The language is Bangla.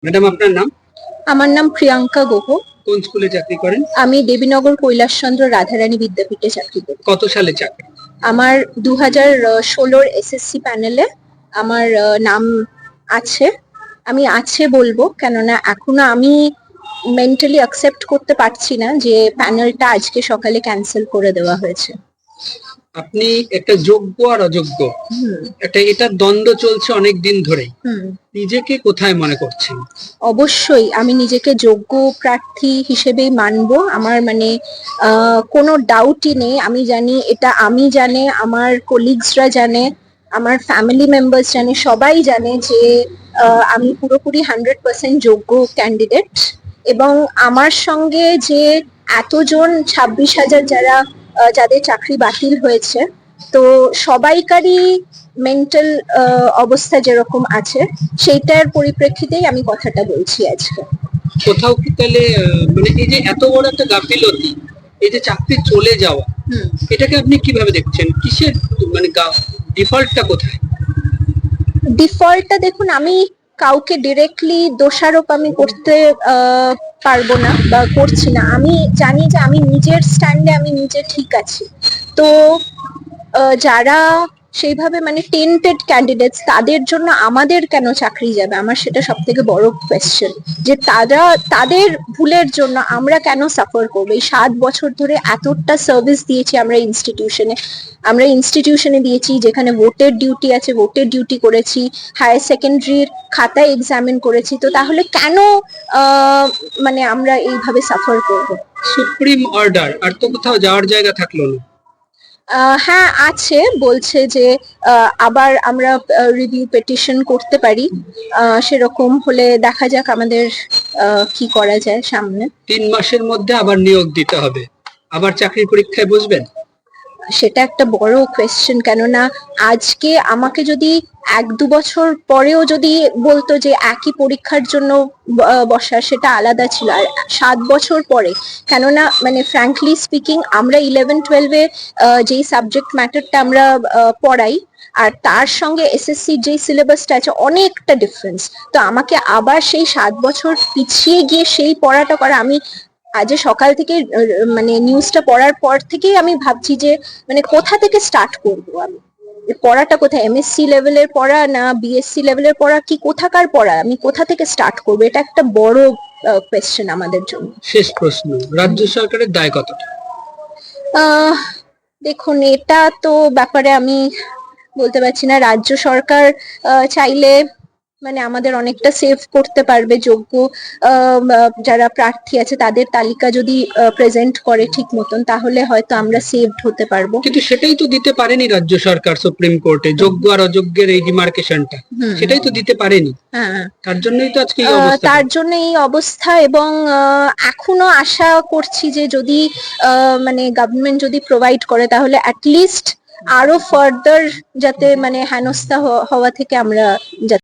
ম্যাডাম, আপনার নাম? আমার নাম প্রিয়াঙ্কা গুহ। কোন স্কুলে চাকরি করেন? আমি দেবীনগর কৈলাসচন্দ্র রাধারানী বিদ্যাপীঠে চাকরি করি। কত সালে চাকরি? আমার 2016 এসএসসি প্যানেলে আমার নাম আছে। আমি আছে বলবো, কেননা এখনো আমি মেন্টালি অ্যাকসেপ্ট করতে পারছি না যে প্যানেলটা আজকে সকালে ক্যান্সেল করে দেওয়া হয়েছে। আপনি একটা যোগ্য আর অযোগ্য, এটা দ্বন্দ্ব চলছে অনেক দিন ধরেই। নিজেকে কোথায় মনে করছেন? অবশ্যই আমি নিজেকে যোগ্য প্রার্থী হিসেবেই মানবো। আমার কোনো ডাউটই নেই। আমি জানি, এটা আমি জানে, আমার কলিগসরা জানে, আমার ফ্যামিলি মেম্বার্স জানে, সবাই জানে যে আমি পুরোপুরি 100% যোগ্য ক্যান্ডিডেট। এবং আমার সঙ্গে যে এতজন 26,000 যাদের চাকরি বাতিল হয়েছে, তো সবাইকারই মেন্টাল অবস্থা যেরকম আছে, সেইটার পরিপ্রেক্ষিতেই আমি কথাটা বলছি আজকে। কোথাও কি তাহলে এই যে এত বড় একটা গাফিলতি, এই যে চাকরি চলে যাওয়া, এটাকে আপনি কিভাবে দেখছেন? কিসের ডিফল্টটা কোথায়? ডিফল্টটা দেখুন, আমি কাউকে ডিরেক্টলি দোষারোপ আমি করতে পারবো না বা করছি না। আমি জানি যে আমি নিজের স্ট্যান্ডে আমি নিজে ঠিক আছি। তো যারা সেইভাবে টেন্টেড ক্যান্ডিডেটস, তাদের জন্য আমাদের কেন চাকরি যাবে? আমার সেটা সব থেকে বড় কোয়েশ্চেন, যে তাদের ভুলের জন্য আমরা কেন সাফার করবো? এই 7 বছর ধরে এতটা সার্ভিস দিয়েছি আমরা ইনস্টিটিউশনে দিয়েছি, যেখানে ভোটের ডিউটি আছে, ভোটের ডিউটি করেছি, হায়ার সেকেন্ডারির খাতা এক্সামিন করেছি। তো তাহলে কেন আমরা এইভাবে সাফার করবো? সুপ্রিম অর্ডার, আর তো কোথাও যাওয়ার জায়গা থাকলো না। হ্যাঁ আছে, বলছে যে আবার আমরা রিভিউ পিটিশন করতে পারি। সেরকম হলে দেখা যাক আমাদের কি করা যায় সামনে। 3 মাসের মধ্যে আবার নিয়োগ দিতে হবে, আবার চাকরির পরীক্ষায় বসবেন? সেটা একটা বড় কোয়েশ্চেন, কেননা আজকে আমাকে যদি 1-2 বছর পরেও যদি বলতো যে একই পরীক্ষার জন্য বসা, সেটা আলাদা ছিল। আর 7 বছর পরে, কেননা ফ্র্যাঙ্কলি স্পিকিং, আমরা 11-12-এ যেই সাবজেক্ট ম্যাটারটা আমরা পড়াই, আর তার সঙ্গে এসএসসি যেই সিলেবাসটা আছে, অনেকটা ডিফারেন্স। তো আমাকে আবার সেই 7 বছর পিছিয়ে গিয়ে সেই পড়াটা করা, আমি আজ সকাল থেকে নিউজটা পড়ার পর থেকেই আমি ভাবছি যে কোথা থেকে স্টার্ট করবো আমি পড়াটা। কোথায়, এমএসসি লেভেলের পড়া না বিএসসি লেভেলের পড়া, কি কোথাকার পড়া, আমি কোথা থেকে স্টার্ট করবো? এটা একটা বড় কোয়েশ্চেন আমাদের জন্য। শেষ প্রশ্ন, রাজ্য সরকারের দায় কতটা? দেখুন, এটা তো ব্যাপারে আমি বলতে পারছি না। রাজ্য সরকার চাইলে আমাদের অনেকটা সেভ করতে পারবে। যোগ্য যারা প্রার্থী আছে তাদের তালিকা যদি প্রেজেন্ট করে ঠিক মতন, তাহলে হয়তো আমরা সেভড হতে পারবো। কিন্তু সেটাই তো দিতে পারেনি রাজ্য সরকার সুপ্রিম কোর্টে, যোগ্য আর অযোগ্যের এই ডিমার্কেশনটা সেটাই তো দিতে পারেনি। তার জন্যই তো আজকে এই অবস্থা। তার জন্য এই অবস্থা। এবং এখনো আশা করছি যে যদি গভর্নমেন্ট যদি প্রোভাইড করে, তাহলে অ্যাটলিস্ট আরো ফার্দার যাতে হেনস্থা হওয়া থেকে আমরা